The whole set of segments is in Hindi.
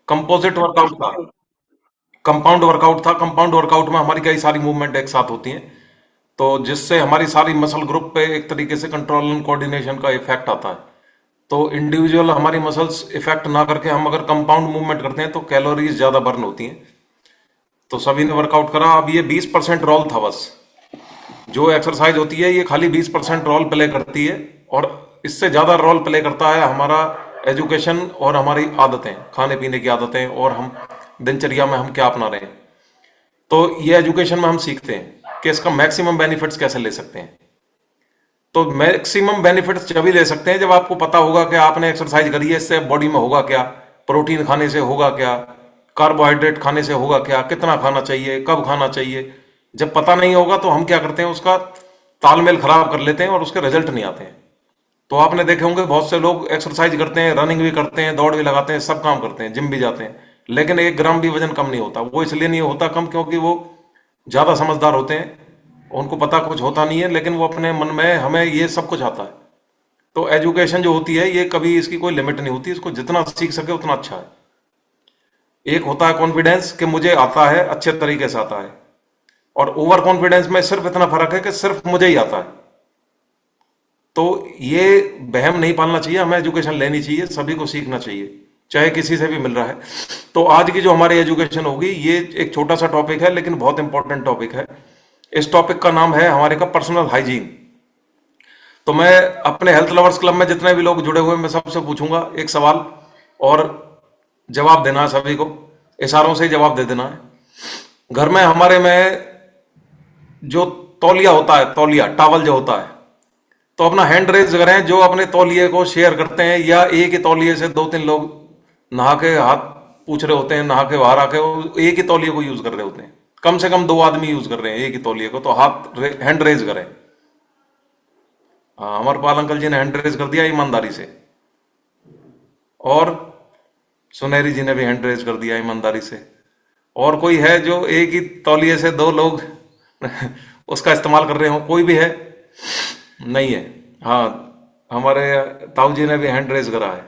कंपोजिट वर्कआउट था, कंपाउंड वर्कआउट था। कंपाउंड वर्कआउट में हमारी कई सारी मूवमेंट एक साथ होती हैं, तो जिससे हमारी सारी मसल ग्रुप पे एक तरीके से कंट्रोल एंड कोऑर्डिनेशन का इफेक्ट आता है। तो इंडिविजुअल हमारी मसल्स इफेक्ट ना करके हम अगर कंपाउंड मूवमेंट करते हैं तो कैलोरीज ज्यादा बर्न होती हैं। तो सभी ने वर्कआउट करा। अब ये 20% रोल था बस। जो एक्सरसाइज होती है ये खाली 20% रोल प्ले करती है, और इससे ज्यादा रोल प्ले करता है हमारा एजुकेशन और हमारी आदतें, खाने पीने की आदतें, और हम दिनचर्या में हम क्या अपना रहे हैं। तो ये एजुकेशन में हम सीखते हैं कि इसका मैक्सिमम बेनिफिट्स कैसे ले सकते हैं। तो मैक्सिमम बेनिफिट्स जब भी ले सकते हैं जब आपको पता होगा कि आपने एक्सरसाइज करी है, इससे बॉडी में होगा क्या, प्रोटीन खाने से होगा क्या, कार्बोहाइड्रेट खाने से होगा क्या, कितना खाना चाहिए, कब खाना चाहिए। जब पता नहीं होगा तो हम क्या करते हैं, उसका तालमेल खराब कर लेते हैं और उसके रिजल्ट नहीं आते हैं। तो आपने देखे होंगे बहुत से लोग एक्सरसाइज करते हैं, रनिंग भी करते हैं, दौड़ भी लगाते हैं, सब काम करते हैं, जिम भी जाते हैं, लेकिन 1 ग्राम भी वजन कम नहीं होता। वो इसलिए नहीं होता कम क्योंकि वो ज्यादा समझदार होते हैं, उनको पता कुछ होता नहीं है, लेकिन वो अपने मन में हमें ये सब कुछ आता है। तो एजुकेशन जो होती है ये कभी इसकी कोई लिमिट नहीं होती, इसको जितना सीख सके उतना अच्छा है। एक होता है कॉन्फिडेंस कि मुझे आता है, अच्छे तरीके से आता है, और ओवर कॉन्फिडेंस में सिर्फ इतना फर्क है कि सिर्फ मुझे ही आता है। तो ये वहम नहीं पालना चाहिए, हमें एजुकेशन लेनी चाहिए, सभी को सीखना चाहिए, चाहे किसी से भी मिल रहा है। तो आज की जो हमारी एजुकेशन होगी ये एक छोटा सा टॉपिक है लेकिन बहुत इंपॉर्टेंट टॉपिक है। इस टॉपिक का नाम है हमारे का पर्सनल हाइजीन। तो मैं अपने हेल्थ लवर्स क्लब में जितने भी लोग जुड़े हुए हैं मैं सबसे पूछूंगा एक सवाल, और जवाब देना है सभी को, इशारों से ही जवाब दे देना है। घर में हमारे में जो तौलिया होता है, तौलिया टावल जो होता है, तो अपना हैंड रेज करें जो अपने तौलिए को शेयर करते हैं, या एक ही तौलिए से 2-3 लोग नहा के हाथ पूछ रहे होते हैं, नहा के बाहर आके वो एक ही तौलिए को यूज कर रहे होते हैं। कम से कम 2 आदमी यूज कर रहे हैं एक ही तौलिए को, तो हैंड रेज करें। हाँ, अमरपाल अंकल जी ने हैंड रेज कर दिया ईमानदारी से, और सुनहरी जी ने भी हैंड रेज कर दिया ईमानदारी से। और कोई है जो एक ही तौलिए से 2 लोग उसका इस्तेमाल कर रहे हो? कोई भी है? नहीं है। हाँ, हमारे ताऊ जी ने भी हैंड रेज करा है।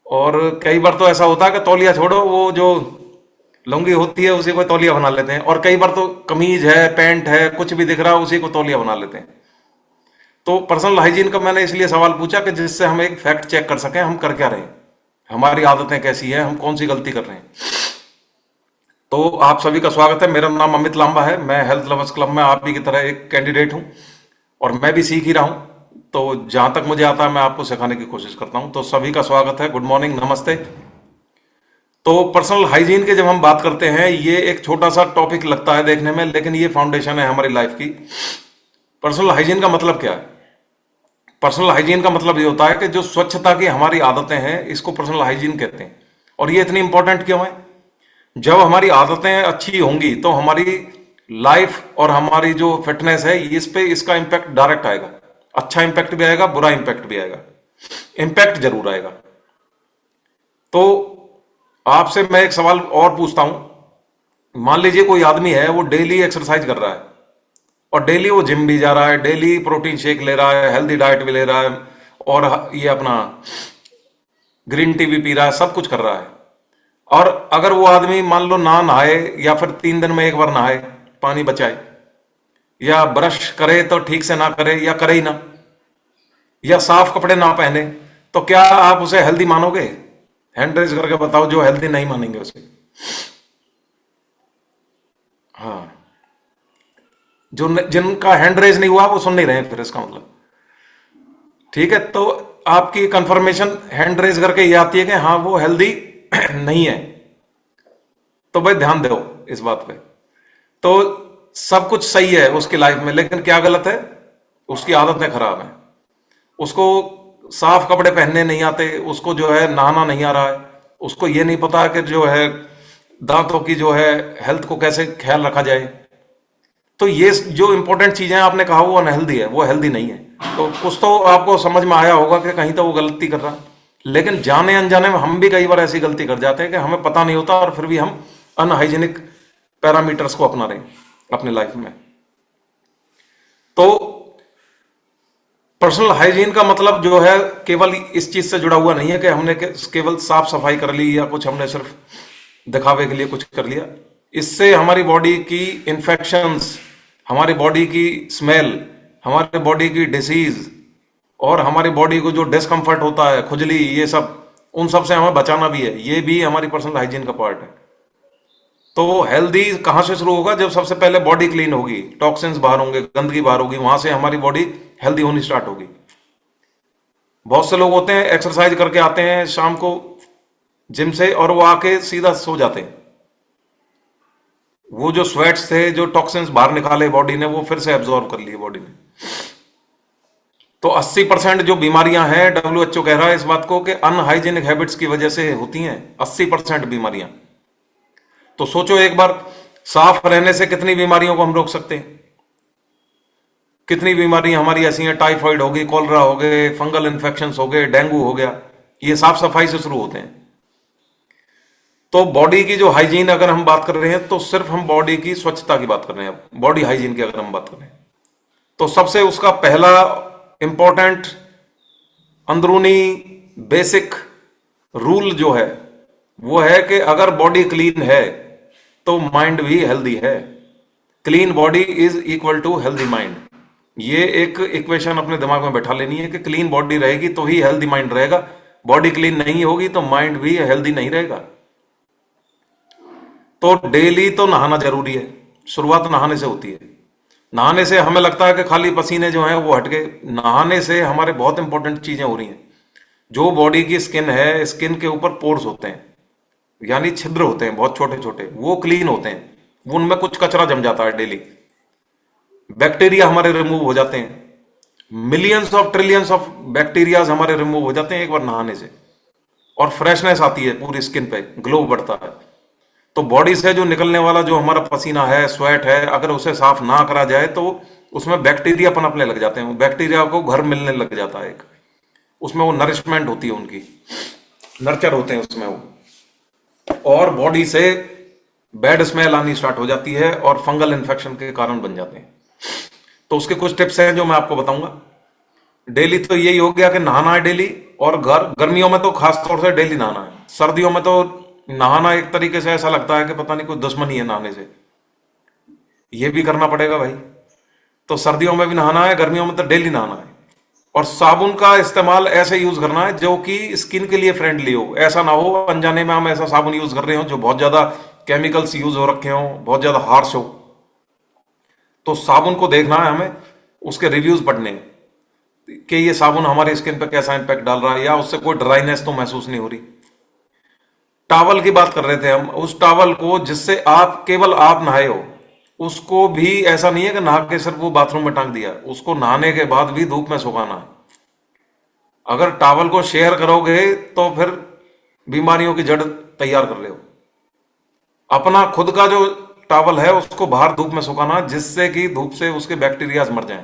और कई बार तो ऐसा होता है कि तौलिया छोड़ो, वो जो लुंगी होती है उसी को तौलिया बना लेते हैं, और कई बार तो कमीज है, पैंट है, कुछ भी दिख रहा है उसी को तौलिया बना लेते हैं। तो पर्सनल हाइजीन का मैंने इसलिए सवाल पूछा कि जिससे हम एक फैक्ट चेक कर सकें, हम कर क्या रहे हैं, हमारी आदतें कैसी हैं, हम कौन सी गलती कर रहे हैं। तो आप सभी का स्वागत है। मेरा नाम अमित लांबा है, मैं हेल्थ लवर्स क्लब में आप ही की तरह एक कैंडिडेट हूं, और मैं भी सीख ही रहा हूं। तो जहां तक मुझे आता है मैं आपको सिखाने की कोशिश करता हूं। तो सभी का स्वागत है, गुड मॉर्निंग, नमस्ते। तो पर्सनल हाइजीन के जब हम बात करते हैं, ये एक छोटा सा टॉपिक लगता है देखने में, लेकिन ये फाउंडेशन है हमारी लाइफ की। पर्सनल हाइजीन का मतलब क्या है? पर्सनल हाइजीन का मतलब ये होता है कि जो स्वच्छता की हमारी आदतें हैं इसको पर्सनल हाइजीन कहते हैं। और ये इतनी इंपॉर्टेंट क्यों है? जब हमारी आदतें अच्छी होंगी तो हमारी लाइफ और हमारी जो फिटनेस है इस पे इसका इंपैक्ट डायरेक्ट आएगा। अच्छा इंपैक्ट भी आएगा, बुरा इंपैक्ट भी आएगा, इंपैक्ट जरूर आएगा। तो आपसे मैं एक सवाल और पूछता हूं। मान लीजिए कोई आदमी है, वो डेली एक्सरसाइज कर रहा है, और डेली वो जिम भी जा रहा है, डेली प्रोटीन शेक ले रहा है, हेल्दी डाइट भी ले रहा है, और ये अपना ग्रीन टी भी पी रहा है, सब कुछ कर रहा है। और अगर वो आदमी मान लो ना नहाए, या फिर 3 दिन में एक बार नहाए, पानी बचाए, या ब्रश करे तो ठीक से ना करे, या करे ही ना, या साफ कपड़े ना पहने, तो क्या आप उसे हेल्दी मानोगे? हैंड रेज करके बताओ जो हेल्दी नहीं मानेंगे उसे। हाँ, जिनका हैंड रेज नहीं हुआ वो सुन नहीं रहे हैं, फिर इसका मतलब ठीक है। तो आपकी कंफर्मेशन हैंड रेज करके ये आती है कि हाँ वो हेल्दी नहीं है। तो भाई ध्यान दो इस बात पे। तो सब कुछ सही है उसकी लाइफ में, लेकिन क्या गलत है? उसकी आदतें खराब हैं। उसको साफ कपड़े पहनने नहीं आते, उसको जो है नहाना नहीं आ रहा है, उसको ये नहीं पता कि जो है दांतों की जो है हेल्थ को कैसे ख्याल रखा जाए। तो ये जो इंपॉर्टेंट चीजें आपने कहा वो अनहेल्दी है, वो हेल्दी नहीं है। तो कुछ तो आपको समझ में आया होगा कि कहीं तो वो गलती कर रहा है, लेकिन जाने अनजाने में हम भी कई बार ऐसी गलती कर जाते हैं कि हमें पता नहीं होता, और फिर भी हम अनहाइजीनिक पैरामीटर्स को अपना रहे हैं अपने लाइफ में। तो पर्सनल हाइजीन का मतलब जो है केवल इस चीज से जुड़ा हुआ नहीं है कि हमने केवल साफ सफाई कर ली या कुछ हमने सिर्फ दिखावे के लिए कुछ कर लिया। इससे हमारी बॉडी की इंफेक्शंस, हमारी बॉडी की स्मेल, हमारी बॉडी की डिसीज और हमारी बॉडी को जो डिस्कम्फर्ट होता है, खुजली, ये सब, उन सब से हमें बचाना भी है। ये भी हमारी पर्सनल हाइजीन का पार्ट है। तो हेल्दी कहां से शुरू होगा? जब सबसे पहले बॉडी क्लीन होगी, टॉक्सिन्स बाहर होंगे, गंदगी बाहर होगी, वहां से हमारी बॉडी हेल्दी होनी स्टार्ट होगी। बहुत से लोग होते हैं एक्सरसाइज करके आते हैं शाम को जिम से और वो आके सीधा सो जाते हैं। वो जो स्वेट्स थे, जो टॉक्सिन्स बाहर निकाले बॉडी ने, वो फिर से एब्जॉर्ब कर लिए बॉडी ने। तो 80% जो बीमारियां हैं, WHO कह रहा है इस बात को कि अनहाइजीनिक हैबिट्स की वजह से होती हैं 80% बीमारियां। तो सोचो एक बार, साफ रहने से कितनी बीमारियों को हम रोक सकते हैं। कितनी बीमारियां हमारी ऐसी हैं, टाइफाइड हो गई, कॉलरा हो गए, फंगल इन्फेक्शन हो गए, डेंगू हो गया, ये साफ सफाई से शुरू होते हैं। तो बॉडी की जो हाइजीन अगर हम बात कर रहे हैं तो सिर्फ हम बॉडी की स्वच्छता की बात कर रहे हैं। बॉडी हाइजीन की अगर हम बात कर रहे हैं तो सबसे उसका पहला इंपॉर्टेंट अंदरूनी बेसिक रूल जो है वो है कि अगर बॉडी क्लीन है तो माइंड भी हेल्दी है। Clean body is equal to healthy mind. ये एक इक्वेशन अपने दिमाग में बैठा लेनी है कि क्लीन बॉडी रहेगी तो ही हेल्दी माइंड रहेगा। बॉडी क्लीन नहीं होगी तो माइंड भी हेल्दी नहीं रहेगा। तो डेली तो नहाना जरूरी है। शुरुआत नहाने से होती है। नहाने से हमें लगता है कि खाली पसीने जो हैं वो हट गए। नहाने से हमारे बहुत इंपॉर्टेंट चीजें हो रही हैं। जो बॉडी की स्किन है, स्किन के ऊपर पोर्स होते हैं, यानी छिद्र होते हैं बहुत छोटे छोटे, वो क्लीन होते हैं। वो उनमें कुछ कचरा जम जाता है डेली। बैक्टीरिया हमारे रिमूव हो जाते हैं। Millions of trillions of bacterias हमारे रिमूव हो जाते हैं एक बार नहाने से। और फ्रेशनेस आती है पूरी स्किन पे, ग्लो बढ़ता है। तो बॉडी से जो निकलने वाला जो हमारा पसीना है, स्वेट है, अगर उसे साफ ना करा जाए तो उसमें बैक्टीरिया पनपने लग जाते हैं। बैक्टीरिया को घर मिलने लग जाता है एक, उसमें वो नरिशमेंट होती है, उनकी नर्चर होते हैं उसमें वो, और बॉडी से बैड स्मेल आनी स्टार्ट हो जाती है और फंगल इन्फेक्शन के कारण बन जाते हैं। तो उसके कुछ टिप्स हैं जो मैं आपको बताऊंगा। डेली तो यही हो गया कि नहाना है डेली, और गर्मियों में तो खास तौर से डेली नहाना है। सर्दियों में तो नहाना एक तरीके से ऐसा लगता है कि पता नहीं कोई दुश्मनी है नहाने से। ये भी करना पड़ेगा भाई। तो सर्दियों में भी नहाना है, गर्मियों में तो डेली नहाना है। और साबुन का इस्तेमाल ऐसे यूज करना है जो कि स्किन के लिए फ्रेंडली हो। ऐसा ना हो अनजाने में हम ऐसा साबुन यूज कर रहे हो जो बहुत ज्यादा केमिकल्स यूज हो रखे हो, बहुत ज्यादा हार्श हो। तो साबुन को देखना है हमें, उसके रिव्यूज पढ़ने हैं कि ये साबुन हमारी स्किन पे कैसा इंपैक्ट डाल रहा है, या उससे कोई ड्राइनेस तो महसूस नहीं हो रही। टॉवल की बात कर रहे थे हम। उस टॉवल को जिससे आप केवल आप नहाए हो, उसको भी ऐसा नहीं है कि नहा के सिर्फ वो बाथरूम में टांग दिया, उसको नहाने के बाद भी धूप में सुखाना है। अगर टॉवल को शेयर करोगे तो फिर बीमारियों की जड़ तैयार कर रहे हो। अपना खुद का जो टॉवल है उसको बाहर धूप में सुखाना, जिससे कि धूप से उसके बैक्टीरियाज मर जाएं।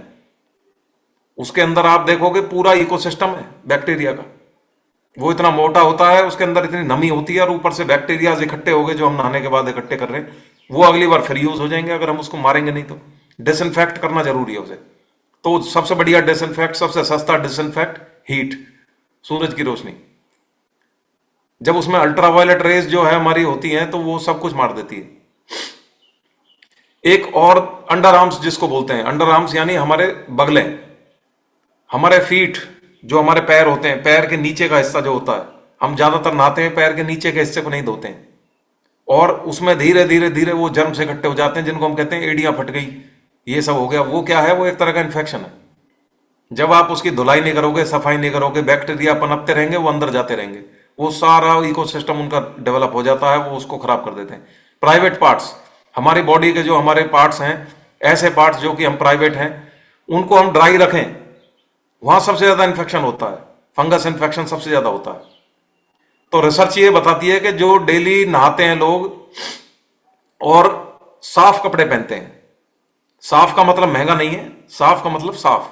उसके अंदर आप देखोगे पूरा इकोसिस्टम है बैक्टीरिया का। वो इतना मोटा होता है, उसके अंदर इतनी नमी होती है, और ऊपर से बैक्टीरियाज इकट्ठे हो गए जो हम नहाने के बाद इकट्ठे कर रहे हैं, वो अगली बार फिर यूज हो जाएंगे अगर हम उसको मारेंगे नहीं तो। डिसइंफेक्ट करना जरूरी है उसे। तो सबसे बढ़िया डिसइंफेक्ट, सबसे सस्ता डिसइंफेक्ट, हीट, सूरज की रोशनी। जब उसमें अल्ट्रावायलेट रेज जो है हमारी होती हैं तो वो सब कुछ मार देती है। एक और अंडर आर्म्स जिसको बोलते हैं, अंडर आर्म्स यानी हमारे बगलें, हमारे फीट, जो हमारे पैर होते हैं, पैर के नीचे का हिस्सा जो होता है, हम ज्यादातर नहाते हैं पैर के नीचे के हिस्से को नहीं धोते हैं, और उसमें धीरे धीरे धीरे वो जर्म से इकट्ठे हो जाते हैं जिनको हम कहते हैं एड़ियां फट गई, ये सब हो गया। वो क्या है? वो एक तरह का इन्फेक्शन है। जब आप उसकी धुलाई नहीं करोगे, सफाई नहीं करोगे, बैक्टीरिया पनपते रहेंगे, वो अंदर जाते रहेंगे, वो सारा इकोसिस्टम उनका डेवलप हो जाता है, वो उसको खराब कर देते हैं। प्राइवेट पार्ट्स, हमारी बॉडी के जो हमारे पार्ट्स हैं, ऐसे पार्ट्स जो कि हम प्राइवेट हैं, उनको हम ड्राई रखें, वहां सबसे ज्यादा इन्फेक्शन होता है, फंगस इन्फेक्शन सबसे ज्यादा होता है। तो रिसर्च ये बताती है कि जो डेली नहाते हैं लोग और साफ कपड़े पहनते हैं, साफ का मतलब महंगा नहीं है, साफ का मतलब साफ,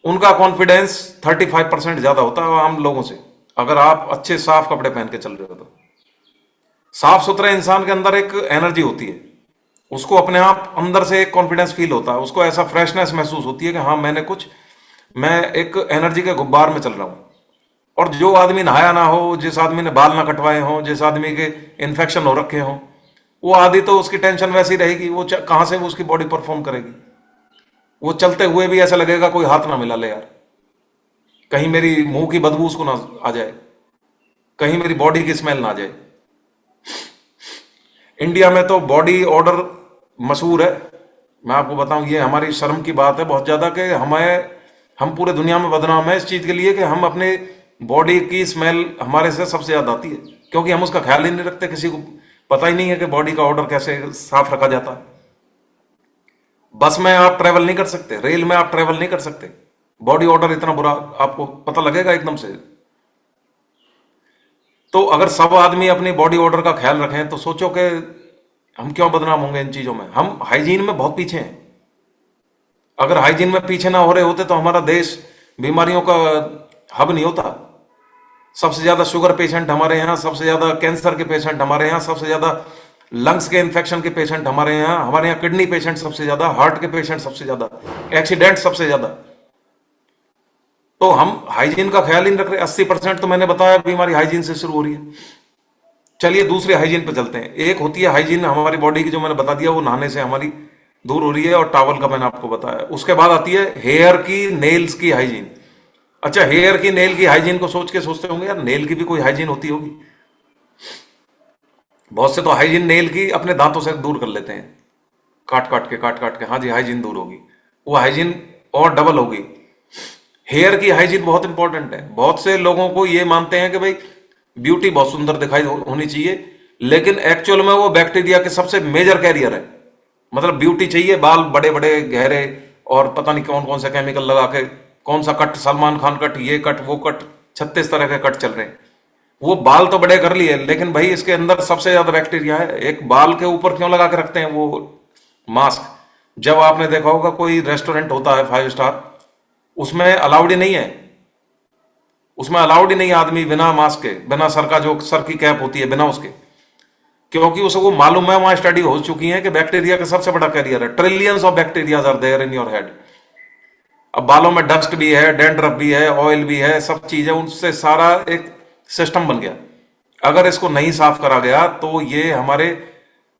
उनका कॉन्फिडेंस 35% ज्यादा होता है आम लोगों से, अगर आप अच्छे साफ कपड़े पहन के चल रहे हो तो। साफ सुथरे इंसान के अंदर एक एनर्जी होती है, उसको अपने आप अंदर से एक कॉन्फिडेंस फील होता है, उसको ऐसा फ्रेशनेस महसूस होती है कि हाँ मैंने कुछ मैं एक एनर्जी के गुब्बार में चल रहा हूं। और जो आदमी नहाया ना हो, जिस आदमी ने बाल ना कटवाए हों, जिस आदमी के इन्फेक्शन हो रखे हों, वो आदि तो उसकी टेंशन वैसी रहेगी, वो कहां से वो उसकी बॉडी परफॉर्म करेगी। वो चलते हुए भी ऐसा लगेगा कोई हाथ ना मिला ले यार, कहीं मेरी मुंह की बदबू उसको ना आ जाए, कहीं मेरी बॉडी की स्मेल ना आ जाए। इंडिया में तो बॉडी ऑर्डर मशहूर है। मैं आपको बताऊं, ये हमारी शर्म की बात है बहुत ज्यादा कि हम पूरे दुनिया में बदनाम है इस चीज के लिए कि हम अपने बॉडी की स्मेल हमारे से सबसे ज्यादा आती है, क्योंकि हम उसका ख्याल ही नहीं रखते। किसी को पता ही नहीं है कि बॉडी का ऑर्डर कैसे साफ रखा जाता है। बस में आप ट्रेवल नहीं कर सकते, रेल में आप ट्रेवल नहीं कर सकते, बॉडी ऑर्डर इतना बुरा आपको पता लगेगा एकदम से। तो अगर सब आदमी अपनी बॉडी ऑर्डर का ख्याल रखें तो सोचो कि हम क्यों बदनाम होंगे इन चीजों में। हम हाइजीन में बहुत पीछे हैं। अगर हाइजीन में पीछे ना हो रहे होते तो हमारा देश बीमारियों का हब नहीं होता। सबसे ज्यादा शुगर पेशेंट हमारे यहाँ, सबसे ज्यादा कैंसर के पेशेंट हमारे यहाँ, सबसे ज्यादा लंग्स के इन्फेक्शन के पेशेंट हमारे यहाँ किडनी पेशेंट सबसे ज्यादा, हार्ट के पेशेंट सबसे ज्यादा, एक्सीडेंट सबसे ज्यादा। तो हम हाइजीन का ख्याल ही नहीं रख रहे। 80% तो मैंने बताया बीमारी हाइजीन से शुरू हो रही है। चलिए दूसरे हाइजीन पे चलते हैं। एक होती है हाइजीन हमारी बॉडी की, जो मैंने बता दिया, वो नहाने से हमारी दूर हो रही है, और टॉवल का मैंने आपको बताया। उसके बाद आती है हेयर की, नेल्स की हाइजीन। अच्छा, हेयर की, नेल की हाइजीन को सोच के सोचते होंगे यार नेल की भी कोई हाइजीन होती होगी। बहुत से तो हाइजीन नेल की अपने दांतों से दूर कर लेते हैं, काट काट के, हाँ जी हाइजीन दूर होगी, वो हाइजीन और डबल होगी। हेयर की हाइजीन बहुत इंपॉर्टेंट है। बहुत से लोगों को ये मानते हैं कि भाई ब्यूटी बहुत सुंदर दिखाई होनी चाहिए, लेकिन एक्चुअल में वो बैक्टीरिया के सबसे मेजर कैरियर है। मतलब ब्यूटी चाहिए, बाल बड़े बड़े गहरे, और पता नहीं कौन कौन सा केमिकल लगा के, कौन सा कट, सलमान खान कट, ये कट, वो कट, 36 तरह के कट चल रहे हैं। वो बाल तो बड़े कर लिए, लेकिन भाई इसके अंदर सबसे ज्यादा बैक्टीरिया है। एक बाल के ऊपर क्यों लगा के रखते हैं वो मास्क? जब आपने देखा होगा कोई रेस्टोरेंट होता है 5 स्टार, उसमें अलाउड ही नहीं है, उसमें अलाउड ही नहीं है आदमी बिना मास्क के, बिना सर का, जो सर की कैप होती है, बिना उसके। क्योंकि उसको मालूम है, वहां स्टडी हो चुकी है कि बैक्टीरिया का सबसे बड़ा कैरियर है। Trillions of bacteria are there in your head. अब बालों में डस्ट भी है, डेंड्रफ भी है, ऑयल भी है, सब चीजें, उनसे सारा एक सिस्टम बन गया। अगर इसको नहीं साफ करा गया तो ये हमारे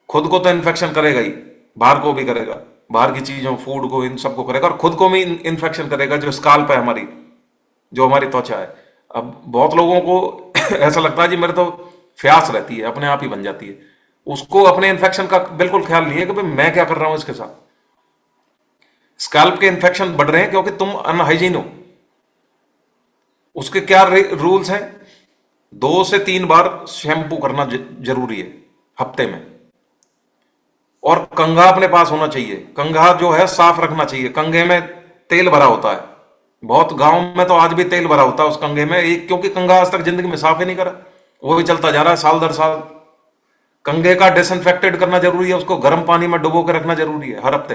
खुद को तो इन्फेक्शन करेगा ही, बाहर को भी करेगा, बाहर की चीजों, फूड को, इन सबको करेगा, और खुद को भी इन्फेक्शन करेगा। जो स्काल्प है हमारी, जो हमारी त्वचा है, अब बहुत लोगों को ऐसा लगता है जी मेरे तो फ्यास रहती है, अपने आप ही बन जाती है। उसको अपने इन्फेक्शन का बिल्कुल ख्याल नहीं है कि भाई मैं क्या कर रहा हूं इसके साथ। स्कैल्प के इन्फेक्शन बढ़ रहे हैं क्योंकि तुम अनहाइजीन हो। उसके क्या रूल्स हैं? 2 से 3 बार शैम्पू करना जरूरी है हफ्ते में, और कंघा अपने पास होना चाहिए। कंघा जो है साफ रखना चाहिए। कंघे में तेल भरा होता है, बहुत गांव में तो आज भी तेल भरा होता है उस कंघे में, एक, क्योंकि कंघा आज तक जिंदगी में साफ ही नहीं करा, वो भी चलता जा रहा है साल दर साल। कंघे का डिसइंफेक्टेड करना जरूरी है, उसको गर्म पानी में डुबो के रखना जरूरी है हर हफ्ते।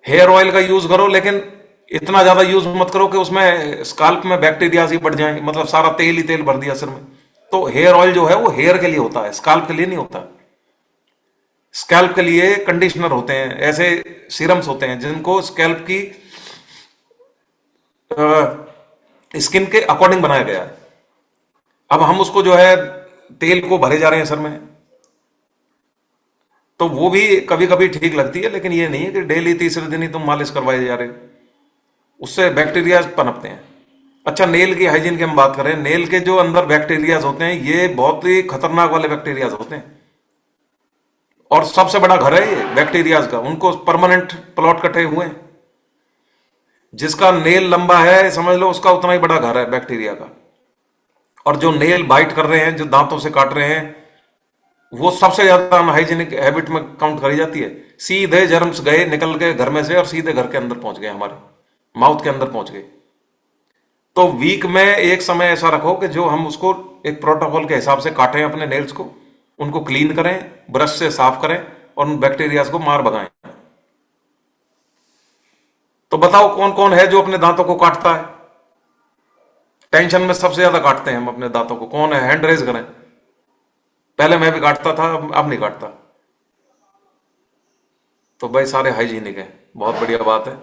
हेयर ऑयल का यूज करो, लेकिन इतना ज्यादा यूज मत करो कि उसमें स्काल्प में बैक्टीरिया ही बढ़ जाए, मतलब सारा तेल ही तेल भर दिया सिर में। तो हेयर ऑयल जो है वो हेयर के लिए होता है, स्काल्प के लिए नहीं होता। स्कैल्प के लिए कंडीशनर होते हैं, ऐसे सीरम्स होते हैं जिनको स्कैल्प की स्किन के अकॉर्डिंग बनाया गया है। अब हम उसको जो है तेल को भरे जा रहे हैं सर में, तो वो भी कभी कभी ठीक लगती है, लेकिन ये नहीं है कि डेली तीसरे दिन ही तुम मालिश करवाए जा रहे हो, उससे बैक्टीरिया पनपते हैं। अच्छा, नेल की हाइजीन की हम बात करें, नेल के जो अंदर बैक्टीरिया होते हैं ये बहुत ही खतरनाक वाले बैक्टीरिया होते हैं, और सबसे बड़ा घर है ये बैक्टीरियाज का। उनको परमानेंट प्लॉट कटे हुए हैं। जिसका नेल लंबा है समझ लो उसका उतना ही बड़ा घर है बैक्टीरिया का। और जो नेल बाइट कर रहे हैं, जो दांतों से काट रहे हैं, वो सबसे ज्यादा अनहाइजीनिक हैबिट में काउंट करी जाती है। सीधे जर्म्स गए, निकल के घर में से, और सीधे घर के अंदर पहुंच गए, हमारे माउथ के अंदर पहुंच गए। तो वीक में एक समय ऐसा रखो कि जो हम उसको एक प्रोटोकॉल के हिसाब से काटें अपने नेल्स को, उनको क्लीन करें, ब्रश से साफ करें, और उन बैक्टीरिया को मार भगाएं। तो बताओ कौन कौन है जो अपने दांतों को काटता है? टेंशन में सबसे ज्यादा काटते हैं हम अपने दांतों को। कौन है? हैंड रेज करें। पहले मैं भी काटता था, अब नहीं काटता। तो भाई सारे हाइजीनिक है, बहुत बढ़िया बात है।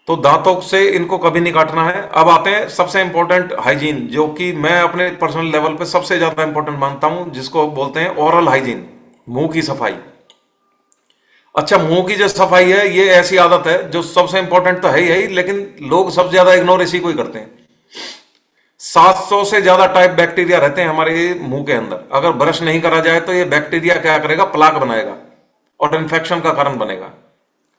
तो दांतों से इनको कभी नहीं काटना है। अब आते हैं सबसे इंपॉर्टेंट हाइजीन, जो कि मैं अपने पर्सनल लेवल पे सबसे ज्यादा इंपॉर्टेंट मानता हूं, जिसको बोलते हैं ओरल हाइजीन, मुंह की सफाई। अच्छा, मुंह की जो सफाई है ये ऐसी आदत है जो सबसे इंपॉर्टेंट तो है ही, लेकिन लोग सबसे ज्यादा इग्नोर इसी को ही करते हैं। 700 से ज्यादा टाइप बैक्टीरिया रहते हैं हमारे मुंह के अंदर। अगर ब्रश नहीं करा जाए तो ये बैक्टीरिया क्या करेगा, प्लाक बनाएगा और इन्फेक्शन का कारण बनेगा।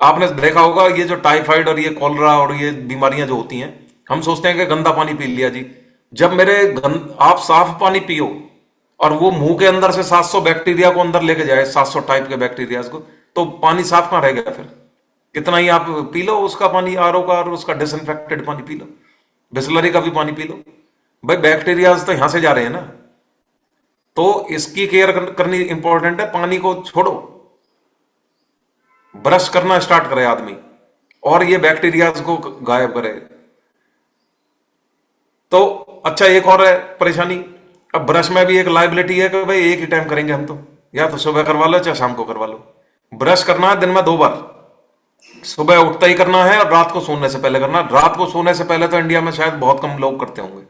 आपने देखा होगा ये जो टाइफाइड और ये कॉलरा और ये बीमारियां जो होती हैं, हम सोचते हैं कि गंदा पानी पी लिया जी। जब आप साफ पानी पियो और वो मुंह के अंदर से 700 बैक्टीरिया को अंदर लेके जाए, 700 टाइप के बैक्टीरिया को, तो पानी साफ कहां रह गया फिर? कितना ही आप पी लो उसका पानी, आरओ का, और उसका डिसइंफेक्टेड पानी पी लो, बिस्लरी का भी पानी पी लो, भाई बैक्टीरियाज तो यहां से जा रहे हैं ना। तो इसकी केयर करनी इंपॉर्टेंट है। पानी को छोड़ो, ब्रश करना स्टार्ट करे आदमी और ये बैक्टीरियाज को गायब करे। तो अच्छा, एक और है परेशानी, अब ब्रश में भी एक लाइबिलिटी है कि भाई एक ही टाइम करेंगे हम तो, या तो सुबह करवा लो चाहे शाम को करवा लो। ब्रश करना है दिन में 2 बार, सुबह उठते ही करना है और रात को सोने से पहले करना। रात को सोने से पहले तो इंडिया में शायद बहुत कम लोग करते होंगे।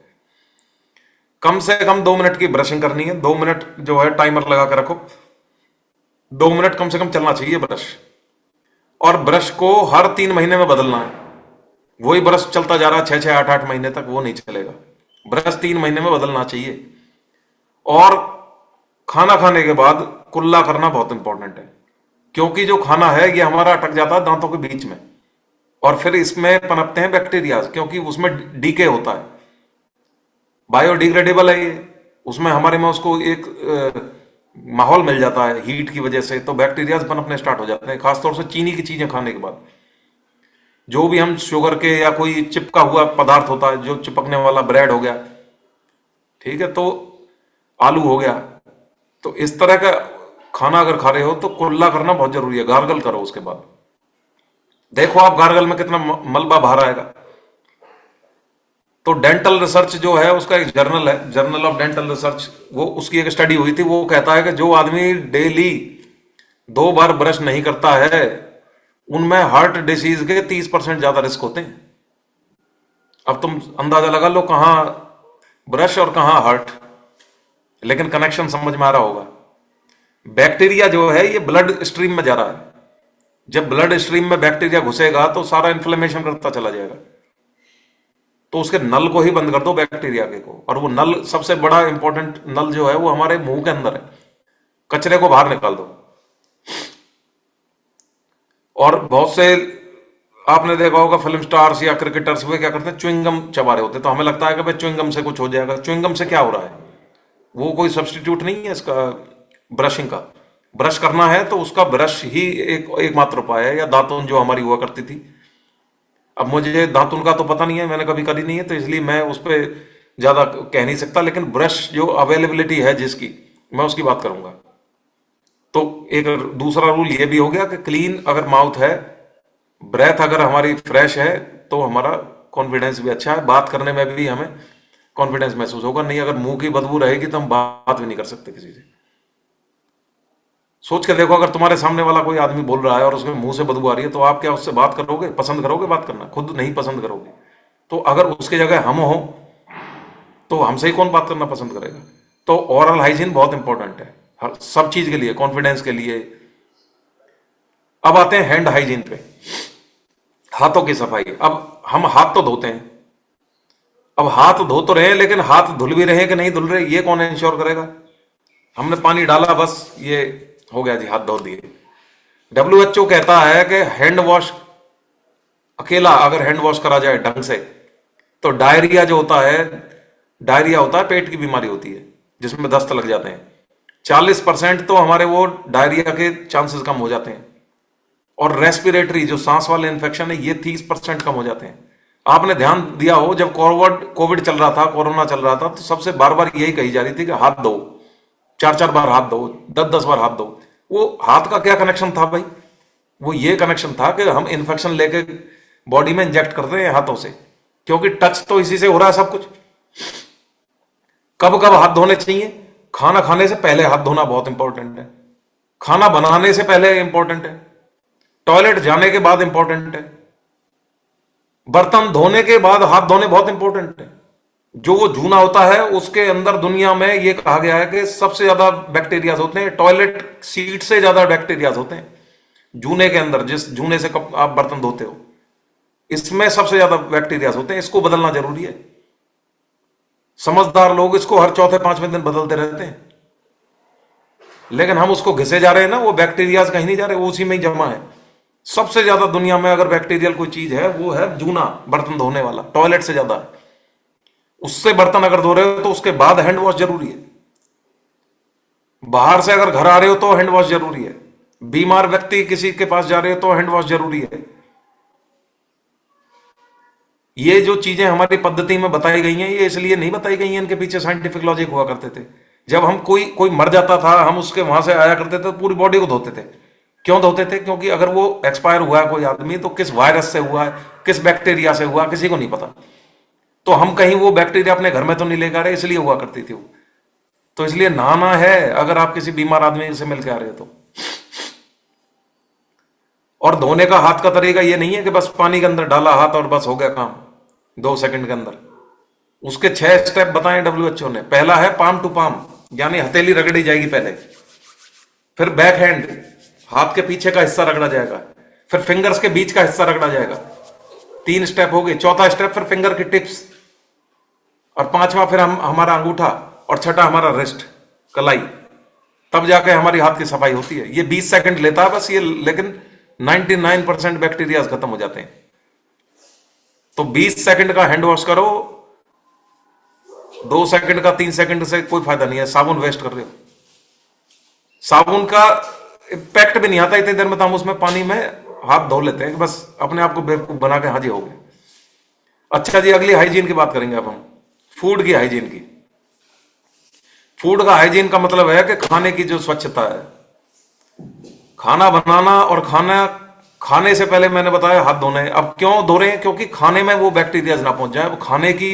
कम से कम 2 मिनट की ब्रशिंग करनी है, 2 मिनट जो है टाइमर लगा के रखो, 2 मिनट कम से कम चलना चाहिए ब्रश। और ब्रश को हर 3 महीने में बदलना है। वही ब्रश चलता जा रहा है 6-6, 8-8 महीने तक, वो नहीं चलेगा। ब्रश 3 महीने में बदलना चाहिए। और खाना खाने के बाद कुल्ला करना बहुत इंपॉर्टेंट है, क्योंकि जो खाना है ये हमारा अटक जाता है दांतों के बीच में और फिर इसमें पनपते हैं बैक्टीरिया, क्योंकि उसमें डीके होता है, बायोडिग्रेडेबल है ये। उसमें हमारे में उसको एक माहौल मिल जाता है हीट की वजह से, तो बैक्टीरिया पनपने स्टार्ट हो जाते हैं, खासतौर से चीनी की चीजें खाने के बाद। जो भी हम शुगर के या कोई चिपका हुआ पदार्थ होता है, जो चिपकने वाला, ब्रेड हो गया, ठीक है, तो आलू हो गया, तो इस तरह का खाना अगर खा रहे हो तो कुल्ला करना बहुत जरूरी है। गार्गल करो उसके बाद, देखो आप गार्गल में कितना मलबा बाहर आएगा। तो डेंटल रिसर्च जो है उसका एक जर्नल है, जर्नल ऑफ डेंटल रिसर्च, वो उसकी एक स्टडी हुई थी, वो कहता है कि जो आदमी डेली 2 बार ब्रश नहीं करता है उनमें हार्ट डिसीज के 30% ज्यादा रिस्क होते हैं। अब तुम अंदाजा लगा लो कहां ब्रश और कहां हार्ट, लेकिन कनेक्शन समझ में आ रहा होगा। बैक्टीरिया जो है ये ब्लड स्ट्रीम में जा रहा है, जब ब्लड स्ट्रीम में बैक्टीरिया घुसेगा तो सारा इन्फ्लेमेशन करता चला जाएगा। तो उसके नल को ही बंद कर दो बैक्टीरिया के को, और वो नल सबसे बड़ा इंपॉर्टेंट नल जो है वो हमारे मुंह के अंदर है। कचरे को बाहर निकाल दो। और बहुत से आपने देखा होगा फिल्म स्टार्स या क्रिकेटर्स, वे क्या करते हैं, च्युइंगम चबा रहे होते हैं, तो हमें लगता है कि भाई च्युइंगम से कुछ हो जाएगा। च्युइंगम से क्या हो रहा है? वो कोई सब्सटीट्यूट नहीं है इसका, ब्रशिंग का। ब्रश करना है तो उसका ब्रश ही एकमात्र उपाय है, या दातुन जो हमारी हुआ करती थी। अब मुझे दातुन का तो पता नहीं है, मैंने कभी करी नहीं है, तो इसलिए मैं उस पर ज्यादा कह नहीं सकता, लेकिन ब्रश जो अवेलेबिलिटी है जिसकी, मैं उसकी बात करूंगा। तो एक दूसरा रूल ये भी हो गया कि क्लीन अगर माउथ है, ब्रेथ अगर हमारी फ्रेश है, तो हमारा कॉन्फिडेंस भी अच्छा है, बात करने में भी हमें कॉन्फिडेंस महसूस होगा। नहीं, अगर मुंह की बदबू रहेगी तो हम बात भी नहीं कर सकते किसी से। सोच के देखो, अगर तुम्हारे सामने वाला कोई आदमी बोल रहा है और उसके मुंह से बदबू आ रही है, तो आप क्या उससे बात करोगे? पसंद करोगे बात करना? खुद नहीं पसंद करोगे। तो अगर उसकी जगह हम हो तो हमसे ही कौन बात करना पसंद करेगा? तो ओरल हाइजीन बहुत इंपॉर्टेंट है सब चीज के लिए, कॉन्फिडेंस के लिए। अब आते हैं हैंड हाइजीन पे, हाथों की सफाई। अब हम हाथ तो धोते हैं, अब हाथ धो तो रहे हैं, लेकिन हाथ धुल भी रहे कि नहीं धुल रहे, ये कौन इंश्योर करेगा? हमने पानी डाला, बस ये हो गया जी, हाथ धो दिए। WHO कहता है कि हैंड वॉश अकेला अगर हैंड वॉश करा जाए ढंग से, तो डायरिया जो होता है, डायरिया होता है पेट की बीमारी होती है जिसमें दस्त लग जाते हैं, 40% तो हमारे वो डायरिया के चांसेस कम हो जाते हैं। और रेस्पिरेटरी जो सांस वाले इन्फेक्शन है, ये 30% कम हो जाते हैं। आपने ध्यान दिया हो, जब कोविड चल रहा था, कोरोना चल रहा था, तो सबसे बार बार यही कही जा रही थी कि हाथ धो, 4-4 बार हाथ धो, 10-10 बार हाथ धो। वो हाथ का क्या कनेक्शन था भाई? वो ये कनेक्शन था कि हम इन्फेक्शन लेके बॉडी में इंजेक्ट करते हैं हाथों से, क्योंकि टच तो इसी से हो रहा है सब कुछ। कब कब हाथ धोने चाहिए? खाना खाने से पहले हाथ धोना बहुत इंपॉर्टेंट है, खाना बनाने से पहले इंपॉर्टेंट है, टॉयलेट जाने के बाद इंपॉर्टेंट है, बर्तन धोने के बाद हाथ धोने बहुत इंपॉर्टेंट है। जो वो जूना होता है उसके अंदर दुनिया में ये कहा गया है कि सबसे ज्यादा बैक्टीरियाज होते हैं, टॉयलेट सीट से ज्यादा बैक्टीरियाज होते हैं जूने के अंदर। जिस जूने से आप बर्तन धोते हो इसमें सबसे ज्यादा बैक्टीरियाज होते हैं। इसको बदलना जरूरी है। समझदार लोग इसको हर चौथे पांचवें दिन बदलते रहते हैं, लेकिन हम उसको घिसे जा रहे हैं ना। वो बैक्टीरियाज कहीं नहीं जा रहे, वो उसी में ही जमा है। सबसे ज्यादा दुनिया में अगर बैक्टीरियल कोई चीज है वो है जूना बर्तन धोने वाला, टॉयलेट से ज्यादा है। उससे बर्तन अगर धो रहे हो तो उसके बाद हैंड वॉश जरूरी है। बाहर से अगर घर आ रहे हो तो हैंड वॉश जरूरी है। बीमार व्यक्ति किसी के पास जा रहे हो तो हैंड वॉश जरूरी है। ये जो चीजें हमारी पद्धति में बताई गई हैं ये इसलिए नहीं बताई गई हैं, इनके पीछे साइंटिफिक लॉजिक हुआ करते थे। जब हम कोई कोई मर जाता था हम उसके वहां से आया करते थे तो पूरी बॉडी को धोते थे। क्यों धोते थे? क्योंकि अगर वो एक्सपायर हुआ है कोई आदमी तो किस वायरस से हुआ है, किस बैक्टीरिया से हुआ, किसी को नहीं पता। तो हम कहीं वो बैक्टीरिया अपने घर में तो नहीं लेकर आ रहे, इसलिए हुआ करती थी वो। तो इसलिए नहाना है अगर आप किसी बीमार आदमी से मिलकर आ रहे हो तो। और धोने का हाथ का तरीका ये नहीं है कि बस पानी के अंदर डाला हाथ और बस हो गया काम 2 सेकंड के अंदर। उसके 6 स्टेप बताए डब्ल्यूएचओ ने। पहला है पाम टू पाम, यानी हथेली रगड़ी जाएगी पहले, फिर बैक हैंड, हाथ के पीछे का हिस्सा रगड़ा जाएगा, फिर फिंगर्स के बीच का हिस्सा रगड़ा जाएगा। 3 स्टेप हो गए। चौथा स्टेप फिर फिंगर की टिप्स, और 5वां फिर हमारा अंगूठा, और छठा हमारा रिस्ट, कलाई। तब जाके हमारी हाथ की सफाई होती है। ये 20 सेकंड लेता है बस ये, लेकिन 99% बैक्टीरिया खत्म हो जाते हैं। तो 20 सेकंड का हैंड वॉश करो, 2 सेकंड का 3 सेकंड से कोई फायदा नहीं है। साबुन वेस्ट कर रहे हो। साबुन का इम्पैक्ट भी नहीं आता इतनी देर में, तो हम उसमें पानी में हाथ धो लेते हैं, बस अपने आप को बेवकूफ बना के हाजी हो गए। अच्छा जी, अगली हाइजीन की बात करेंगे अब हम, फूड की हाइजीन की। फूड का हाइजीन का मतलब है कि खाने की जो स्वच्छता है, खाना बनाना और खाने से पहले मैंने बताया हाथ धोने। अब क्यों धो रहे हैं? क्योंकि खाने में वो बैक्टीरिया ना पहुंच जाए। वो खाने की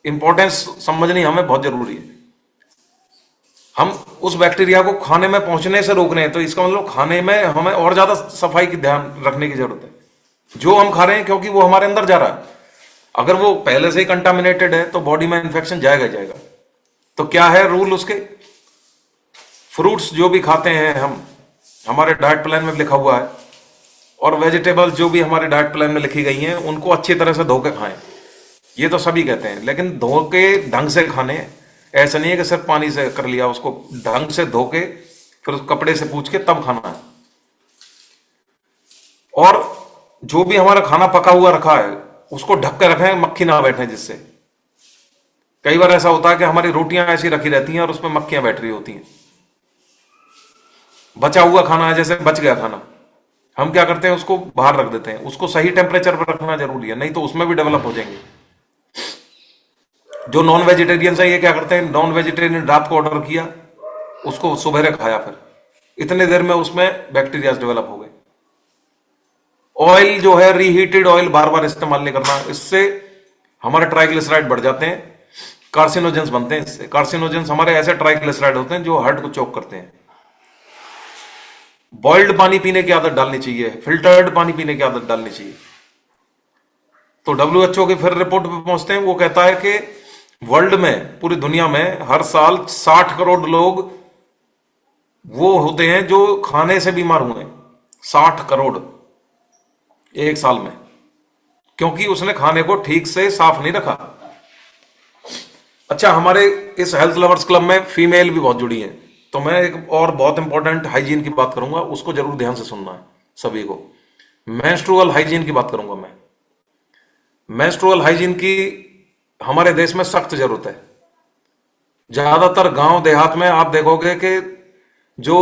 इंपॉर्टेंस समझनी हमें बहुत जरूरी है। हम उस बैक्टीरिया को खाने में पहुंचने से रोक रहे हैं, तो इसका मतलब खाने में हमें और ज्यादा सफाई की ध्यान रखने की जरूरत है। जो हम खा रहे हैं, क्योंकि वो हमारे अंदर जा रहा है। अगर वो पहले से ही कंटामिनेटेड है तो बॉडी में इंफेक्शन जाएगा जाएगा। तो क्या है रूल उसके? फ्रूट्स जो भी खाते हैं हम, हमारे डाइट प्लान में लिखा हुआ है, और वेजिटेबल्स जो भी हमारे डाइट प्लान में लिखी गई हैं उनको अच्छी तरह से धो के खाएं। ये तो सभी कहते हैं, लेकिन धो के ढंग से खाने। ऐसा नहीं है कि सिर्फ पानी से कर लिया, उसको ढंग से धो के फिर उस कपड़े से पूछ के तब खाना है। और जो भी हमारा खाना पका हुआ रखा है उसको ढक के रखें, मक्खी ना बैठे जिससे। कई बार ऐसा होता है कि हमारी रोटियां ऐसी रखी रहती हैं और उसमें मक्खियां बैठ रही होती हैं। बचा हुआ खाना है, जैसे बच गया खाना, हम क्या करते हैं उसको बाहर रख देते हैं। उसको सही टेम्परेचर पर रखना जरूरी है, नहीं तो उसमें भी डेवलप हो जाएंगे। जो नॉन वेजिटेरियंस है ये क्या करते हैं, नॉन वेजिटेरियन रात को ऑर्डर किया, उसको सुबह खाया, फिर इतने देर में उसमें बैक्टीरिया डेवलप हो गए। ऑयल जो है, रीहीटेड ऑयल बार बार इस्तेमाल नहीं करना, इससे हमारे ट्राइग्लिसराइड बढ़ जाते हैं, कार्सिनोजेंस बनते हैं। इससे कार्सिनोजेंस हमारे ऐसे ट्राइग्लिसराइड होते हैं जो हार्ट को चोक करते हैं। बॉइल्ड पानी पीने की आदत डालनी चाहिए, फिल्टर्ड पानी पीने की आदत डालनी चाहिए। तो डब्ल्यूएचओ की फिर रिपोर्ट पे पहुंचते हैं, वो कहता है कि वर्ल्ड में, पूरी दुनिया में हर साल 60 करोड़ लोग वो होते हैं जो खाने से बीमार हुए हैं। 60 करोड़ एक साल में, क्योंकि उसने खाने को ठीक से साफ नहीं रखा। अच्छा, हमारे इस हेल्थ लवर्स क्लब में फीमेल भी बहुत जुड़ी है, तो मैं एक और बहुत इंपॉर्टेंट हाइजीन की बात करूंगा, उसको जरूर ध्यान से सुनना है सभी को। मेंस्ट्रुअल हाइजीन की बात करूंगा मैं। मेंस्ट्रुअल हाइजीन की हमारे देश में सख्त जरूरत है। ज्यादातर गांव देहात में आप देखोगे कि जो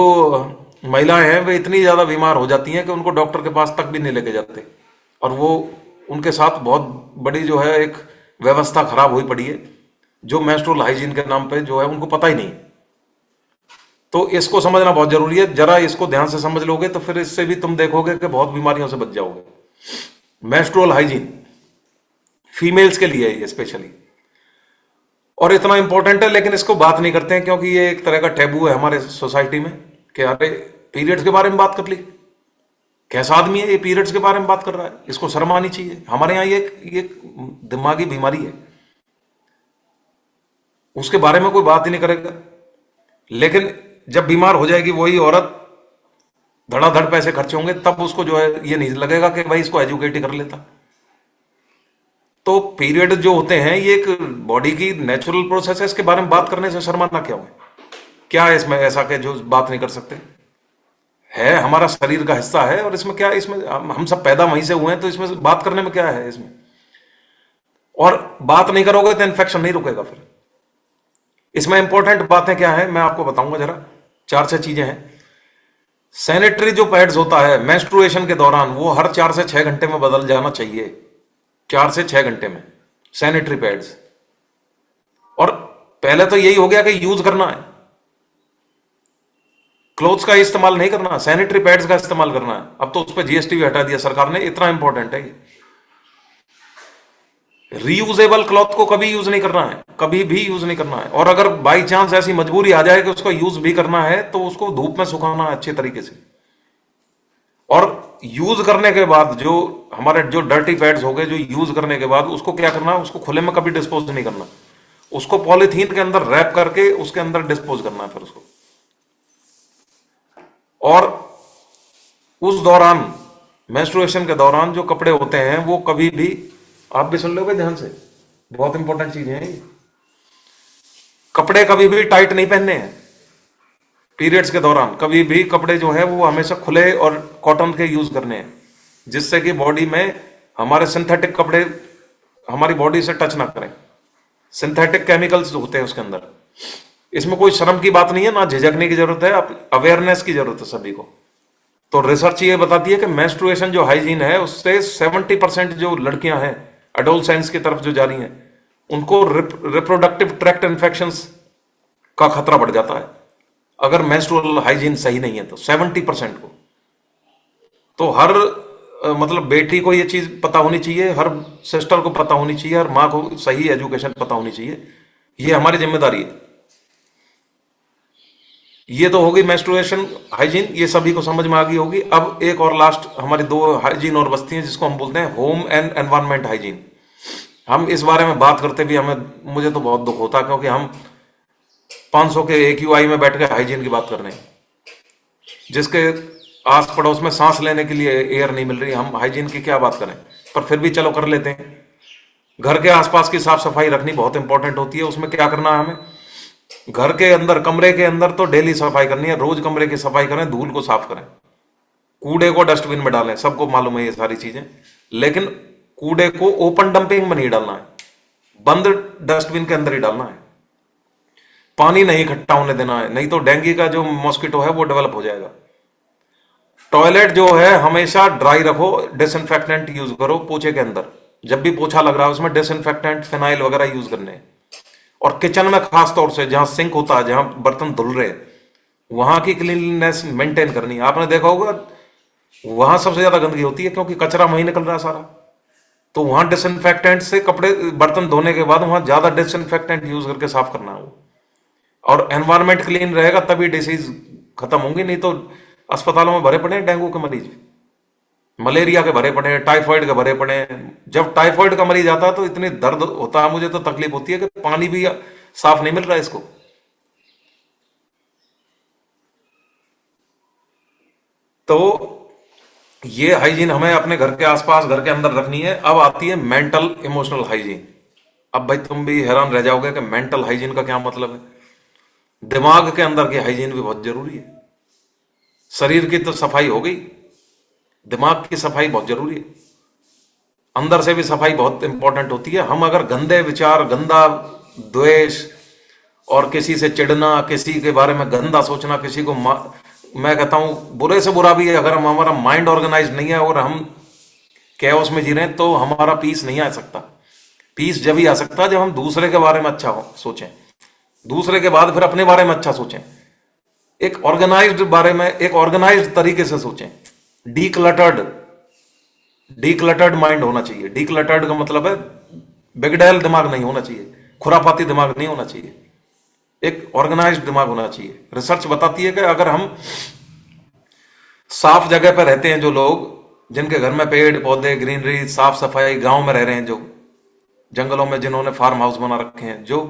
महिलाएं हैं वे इतनी ज्यादा बीमार हो जाती हैं कि उनको डॉक्टर के पास तक भी नहीं लेके जाते, और वो उनके साथ बहुत बड़ी जो है एक व्यवस्था खराब हुई पड़ी है, जो मेंस्ट्रुअल हाइजीन के नाम पे जो है उनको पता ही नहीं। तो इसको समझना बहुत जरूरी है। जरा इसको ध्यान से समझ लोगे तो फिर इससे भी तुम देखोगे कि बहुत बीमारियों से बच जाओगे। मेंस्ट्रुअल हाइजीन फीमेल्स के लिए है स्पेशली, और इतना इंपॉर्टेंट है, लेकिन इसको बात नहीं करते हैं क्योंकि ये एक तरह का टैबू है हमारे सोसाइटी में कि अरे पीरियड्स के बारे में बात कर ली, कैसा आदमी है ये, पीरियड्स के बारे में बात कर रहा है, इसको शर्म आनी चाहिए। हमारे यहाँ ये दिमागी बीमारी है, उसके बारे में कोई बात ही नहीं करेगा। लेकिन जब बीमार हो जाएगी वही औरत, धड़ाधड़ पैसे खर्चे होंगे, तब उसको जो है ये नहीं लगेगा कि भाई इसको एजुकेट ही कर लेता। तो पीरियड जो होते हैं ये एक बॉडी की नेचुरल प्रोसेस है, इसके बारे में बात करने से शर्माना क्यों है? क्या है इसमें ऐसा कि जो बात नहीं कर सकते? है, हमारा शरीर का हिस्सा है, और इसमें क्या है, इसमें हम सब पैदा वहीं से हुए हैं, तो इसमें बात करने में क्या है इसमें? और बात नहीं करोगे तो इन्फेक्शन नहीं रुकेगा। फिर इसमें इंपॉर्टेंट बातें क्या है मैं आपको बताऊंगा जरा, 4-6 चीजें हैं। सैनिटरी जो पैड्स होता है मेंस्ट्रुएशन के दौरान, वो हर 4 से 6 घंटे में बदल जाना चाहिए, 4 से 6 घंटे में सैनिटरी पैड्स। और पहले तो यही हो गया कि यूज करना है, क्लोथ्स का इस्तेमाल नहीं करना, सैनिटरी पैड्स का इस्तेमाल करना है। अब तो उस पर जीएसटी भी हटा दिया सरकार ने, इतना इंपॉर्टेंट है ये। रीयूजेबल क्लॉथ को कभी यूज नहीं करना है, कभी भी यूज नहीं करना है। और अगर बाई चांस ऐसी मजबूरी आ जाए कि उसको यूज भी करना है, तो उसको धूप में सुखाना है अच्छे तरीके से। और यूज करने के बाद जो हमारे जो डर्टी पैड्स हो गए, जो यूज करने के बाद उसको क्या करना है, उसको खुले में कभी डिस्पोज नहीं करना, उसको पॉलिथीन के अंदर रैप करके उसके अंदर डिस्पोज करना है फिर उसको। और उस दौरान, मेंस्ट्रुएशन के दौरान जो कपड़े होते हैं वो कभी भी, आप भी सुन लोगे ध्यान से, बहुत इंपॉर्टेंट चीज है ये, कपड़े कभी भी टाइट नहीं पहनने हैं पीरियड्स के दौरान। कभी भी कपड़े जो है वो हमेशा खुले और कॉटन के यूज करने हैं, जिससे कि बॉडी में हमारे सिंथेटिक कपड़े हमारी बॉडी से टच ना करें। सिंथेटिक केमिकल्स होते हैं उसके अंदर। इसमें कोई शर्म की बात नहीं है, ना झिझकने की जरूरत है, अवेयरनेस की जरूरत है सभी को। तो रिसर्च ये बताती है कि मेंस्ट्रुएशन जो हाइजीन है उससे 70% जो लड़कियां हैं एडोलसेंस की तरफ जो जा रही हैं, उनको रिप्रोडक्टिव ट्रैक्ट इन्फेक्शंस का खतरा बढ़ जाता है अगर मेंस्ट्रुअल हाइजीन सही नहीं है तो 70% को। तो हर मतलब बेटी को ये चीज पता होनी चाहिए, हर सिस्टर को पता होनी चाहिए, हर माँ को सही एजुकेशन पता होनी चाहिए, ये हमारी जिम्मेदारी है। ये तो होगी मेंस्ट्रुएशन हाइजीन, ये सभी को समझ में आ गई होगी। अब एक और लास्ट हमारी 2 हाइजीन और बचती हैं, जिसको हम बोलते हैं होम एंड एनवायरनमेंट हाइजीन। हम इस बारे में बात करते भी मुझे तो बहुत दुख होता है, क्योंकि हम 500 के AQI में बैठ के हाइजीन की बात कर रहे हैं, जिसके आस पड़ोस में सांस लेने के लिए एयर नहीं मिल रही, हम हाइजीन की क्या बात करें? पर फिर भी चलो कर लेते हैं। घर के आसपास की साफ सफाई रखनी बहुत इंपॉर्टेंट होती है। उसमें क्या करना है हमें, घर के अंदर, कमरे के अंदर तो डेली सफाई करनी है, रोज कमरे की सफाई करें, धूल को साफ करें, कूड़े को डस्टबिन में डालें, सबको मालूम है ये सारी चीजें। लेकिन कूड़े को ओपन डंपिंग में नहीं डालना है, बंद डस्टबिन के अंदर ही डालना है। पानी नहीं इकट्ठा होने देना है, नहीं तो डेंगू का जो मॉस्किटो है वो डेवलप हो जाएगा। टॉयलेट जो है हमेशा ड्राई रखो, डिसइंफेक्टेंट यूज करो पोछे के अंदर, जब भी पोछा लग रहा है उसमें डिसइंफेक्टेंट फिनाइल वगैरह यूज करने हैं। और किचन में खास तौर से जहां सिंक होता है, जहां बर्तन धुल रहे, वहां की क्लीनलीनेस मेंटेन करनी है। आपने देखा होगा वहां सबसे ज्यादा गंदगी होती है, क्योंकि कचरा वहीं निकल रहा है सारा। तो वहां डिसइंफेक्टेंट से कपड़े, बर्तन धोने के बाद वहां ज्यादा डिसइंफेक्टेंट यूज करके साफ करना है वो। और एनवायरमेंट क्लीन रहेगा तभी डिसीज खत्म होंगी, नहीं तो अस्पतालों में भरे पड़े हैं डेंगू के मरीज, मलेरिया के भरे पड़े हैं, टाइफाइड के भरे पड़े हैं। जब टाइफाइड का मरीज आता है तो इतनी दर्द होता है, मुझे तो तकलीफ होती है कि पानी भी साफ नहीं मिल रहा है इसको। तो ये हाइजीन हमें अपने घर के आसपास, घर के अंदर रखनी है। अब आती है मेंटल इमोशनल हाइजीन। अब भाई तुम भी हैरान रह जाओगे कि मेंटल हाइजीन का क्या मतलब है। दिमाग के अंदर की हाइजीन भी बहुत जरूरी है। शरीर की तो सफाई हो गई, दिमाग की सफाई बहुत जरूरी है, अंदर से भी सफाई बहुत इंपॉर्टेंट होती है। हम अगर गंदे विचार, गंदा द्वेष और किसी से चिढ़ना, किसी के बारे में गंदा सोचना, किसी को मैं कहता हूं बुरे से बुरा भी है, अगर हमारा माइंड ऑर्गेनाइज नहीं है और हम कैओस में जी रहे हैं, तो हमारा पीस नहीं आ सकता। पीस जब ही आ सकता है जब हम दूसरे के बारे में अच्छा सोचें, दूसरे के बाद फिर अपने बारे में अच्छा सोचें, एक ऑर्गेनाइज्ड बारे में, एक ऑर्गेनाइज्ड तरीके से सोचें। डीक्लटर्ड माइंड होना चाहिए। डीक्लटर्ड का मतलब है बिगड़ैल दिमाग नहीं होना चाहिए, खुरापाती दिमाग नहीं होना चाहिए, एक ऑर्गेनाइज्ड दिमाग होना चाहिए। रिसर्च बताती है कि अगर हम साफ जगह पर रहते हैं जो लोग, जिनके घर में पेड़ पौधे ग्रीनरी साफ सफाई, गांव में रह रहे हैं जो, जंगलों में जिन्होंने फार्म हाउस बना रखे हैं, जो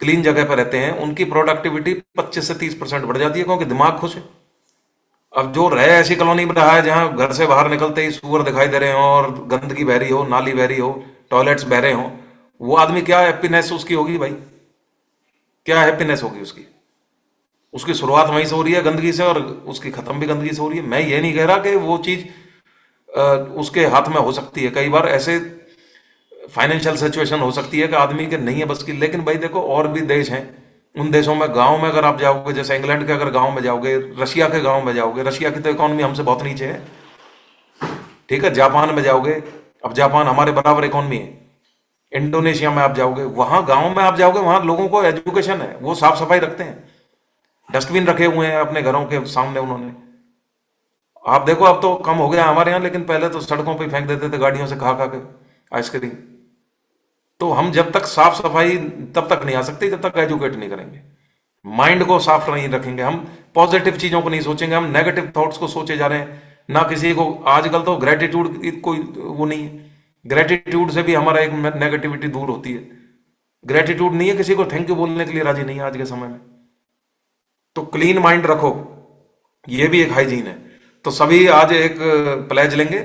क्लीन जगह पर रहते हैं, उनकी प्रोडक्टिविटी 25 से 30% बढ़ जाती है, क्योंकि दिमाग खुश है। अब जो रहे ऐसी कॉलोनी में रहा है जहां घर से बाहर निकलते ही सुअर दिखाई दे रहे हो और गंदगी बह रही हो, नाली बह रही हो, टॉयलेट्स बह रहे हो, वो आदमी क्या हैप्पीनेस उसकी होगी भाई? क्या हैप्पीनेस होगी उसकी? उसकी शुरुआत वहीं से हो रही है गंदगी से, और उसकी खत्म भी गंदगी से हो रही है। मैं ये नहीं कह रहा कि वो चीज अ, उसके हाथ में हो सकती है, कई बार ऐसे फाइनेंशियल सिचुएशन हो सकती है कि आदमी के नहीं है बस की। लेकिन भाई देखो, और भी देश हैं, उन देशों में गांव में अगर आप जाओगे, जैसे इंग्लैंड के अगर गांव में जाओगे, रशिया के गांव में जाओगे, रशिया की तो इकोनॉमी हमसे बहुत नीचे है, ठीक है, जापान में जाओगे, अब जापान हमारे बराबर इकोनॉमी है, इंडोनेशिया में आप जाओगे, वहां गांव में आप जाओगे, वहां लोगों को एजुकेशन है, वो साफ सफाई रखते हैं, डस्टबिन रखे हुए हैं अपने घरों के सामने उन्होंने। आप देखो अब तो कम हो गया हमारे यहाँ, लेकिन पहले तो सड़कों पे फेंक देते थे गाड़ियों से खा खा के आइसक्रीम। तो हम जब तक साफ सफाई तब तक नहीं आ सकते जब तक एजुकेट नहीं करेंगे, माइंड को साफ नहीं रखेंगे, हम पॉजिटिव चीजों को नहीं सोचेंगे, हम नेगेटिव थॉट्स को सोचे जा रहे हैं। ना किसी को आजकल तो ग्रेटिट्यूड कोई वो नहीं है, ग्रेटिट्यूड से भी हमारा एक नेगेटिविटी दूर होती है। ग्रेटिट्यूड नहीं है, किसी को थैंक यू बोलने के लिए राजी नहीं है आज के समय में। तो क्लीन माइंड रखो, ये भी एक हाइजीन है। तो सभी आज एक प्लेज लेंगे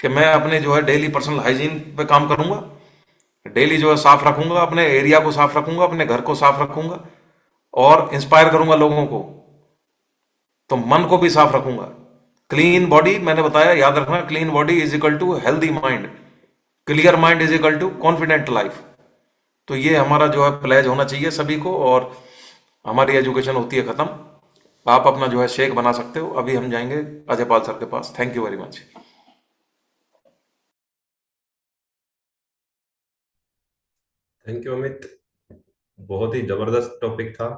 कि मैं अपने जो है डेली पर्सनल हाइजीन पे काम करूंगा, डेली जो है साफ रखूंगा, अपने एरिया को साफ रखूंगा, अपने घर को साफ रखूंगा, और इंस्पायर करूंगा लोगों को, तो मन को भी साफ रखूंगा। क्लीन बॉडी मैंने बताया, याद रखना, clean body is equal to healthy mind, clear mind is equal to confident life. तो ये हमारा जो है प्लेज होना चाहिए सभी को। और हमारी एजुकेशन होती है खत्म, आप अपना जो है शेक बना सकते हो। अभी हम जाएंगे अजय पाल सर के पास। Thank you very much. Thank you Amit. बहुत ही जबरदस्त टॉपिक था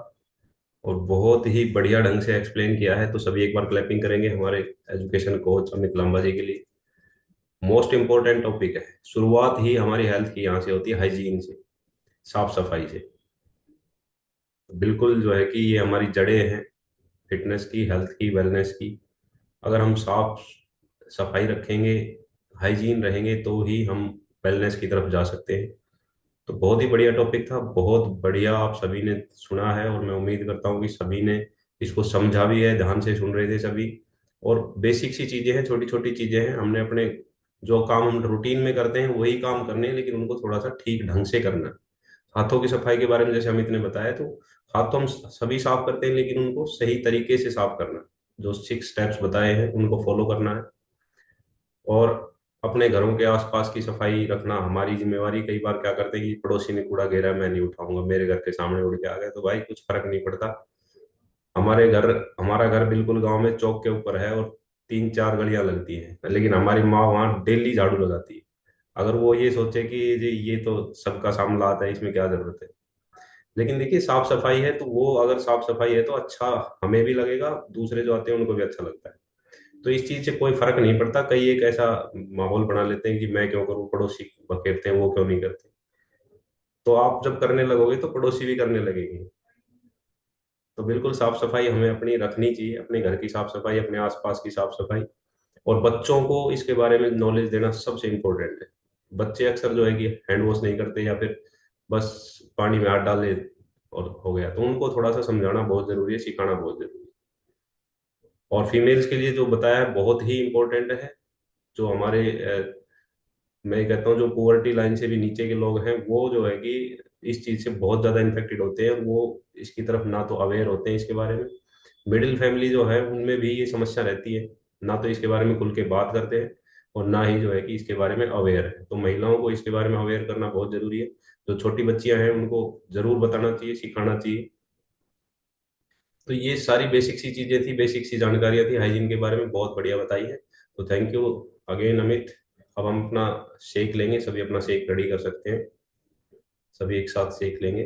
और बहुत ही बढ़िया ढंग से एक्सप्लेन किया है। तो सभी एक बार क्लैपिंग करेंगे हमारे एजुकेशन कोच अमित लांबा जी के लिए। मोस्ट इंपॉर्टेंट टॉपिक है। शुरुआत ही हमारी हेल्थ की यहाँ से होती है, हाइजीन से, साफ सफाई से। बिल्कुल जो है कि ये हमारी जड़ें हैं फिटनेस की, हेल्थ की, वेलनेस की। अगर हम साफ सफाई रखेंगे, हाइजीन रहेंगे, तो ही हम वेलनेस की तरफ जा सकते हैं। तो बहुत ही बढ़िया टॉपिक था, बहुत बढ़िया आप सभी ने सुना है और मैं उम्मीद करता हूँ कि सभी ने इसको समझा भी है, ध्यान से सुन रहे थे सभी। और बेसिक सी चीजें हैं, छोटी छोटी चीजें हैं, हमने अपने जो काम हम रूटीन में करते हैं वही काम करने हैं, लेकिन उनको थोड़ा सा ठीक ढंग से करना है। हाथों की सफाई के बारे में जैसे अमित ने बताया, तो हाथ तो हम सभी साफ करते हैं, लेकिन उनको सही तरीके से साफ करना है। जो 6 स्टेप्स बताए हैं उनको फॉलो करना है। और अपने घरों के आसपास की सफाई रखना हमारी जिम्मेवारी। कई बार क्या करते हैं कि पड़ोसी ने कूड़ा घेरा, मैं नहीं उठाऊंगा, मेरे घर के सामने उड़ के आ गए, तो भाई कुछ फर्क नहीं पड़ता। हमारे घर हमारा घर बिल्कुल गांव में चौक के ऊपर है और 3-4 गलियां लगती हैं, लेकिन हमारी माँ वहां डेली झाड़ू लगाती है। अगर वो ये सोचे कि जी ये तो सबका सामला आता है, इसमें क्या जरूरत है। लेकिन देखिए, साफ सफाई है तो वो, अगर साफ सफाई है तो अच्छा हमें भी लगेगा, दूसरे जो आते हैं उनको भी अच्छा लगता है। तो इस चीज से कोई फर्क नहीं पड़ता। कई एक ऐसा माहौल बना लेते हैं कि मैं क्यों करूँ, पड़ोसी बखेरते हैं वो क्यों नहीं करते। तो आप जब करने लगोगे तो पड़ोसी भी करने लगेंगे। तो बिल्कुल साफ सफाई हमें अपनी रखनी चाहिए, अपने घर की साफ सफाई, अपने आसपास की साफ सफाई। और बच्चों को इसके बारे में नॉलेज देना सबसे इम्पोर्टेंट है। बच्चे अक्सर जो है कि हैंड वॉश नहीं करते, या फिर बस पानी में हाथ डाले और हो गया। तो उनको थोड़ा सा समझाना बहुत जरूरी है, सिखाना बहुत जरूरी है। और फीमेल्स के लिए जो बताया है बहुत ही इम्पोर्टेंट है। जो हमारे मैं कहता हूँ जो पुअर्टी लाइन से भी नीचे के लोग हैं, वो जो है कि इस चीज से बहुत ज्यादा इन्फेक्टेड होते हैं। वो इसकी तरफ ना तो अवेयर होते हैं इसके बारे में। मिडिल फैमिली जो है उनमें भी ये समस्या रहती है, ना तो इसके बारे में खुल के बात करते हैं और ना ही जो है कि इसके बारे में अवेयर है। तो महिलाओं को इसके बारे में अवेयर करना बहुत जरूरी है। जो छोटी बच्चियां हैं उनको जरूर बताना चाहिए, सिखाना चाहिए। तो ये सारी बेसिक सी चीजें थी, बेसिक सी जानकारियां थी हाइजीन के बारे में, बहुत बढ़िया बताई है। तो थैंक यू अगेन अमित। अब हम अपना शेक लेंगे, सभी अपना शेक रेडी कर सकते हैं, सभी एक साथ शेक लेंगे।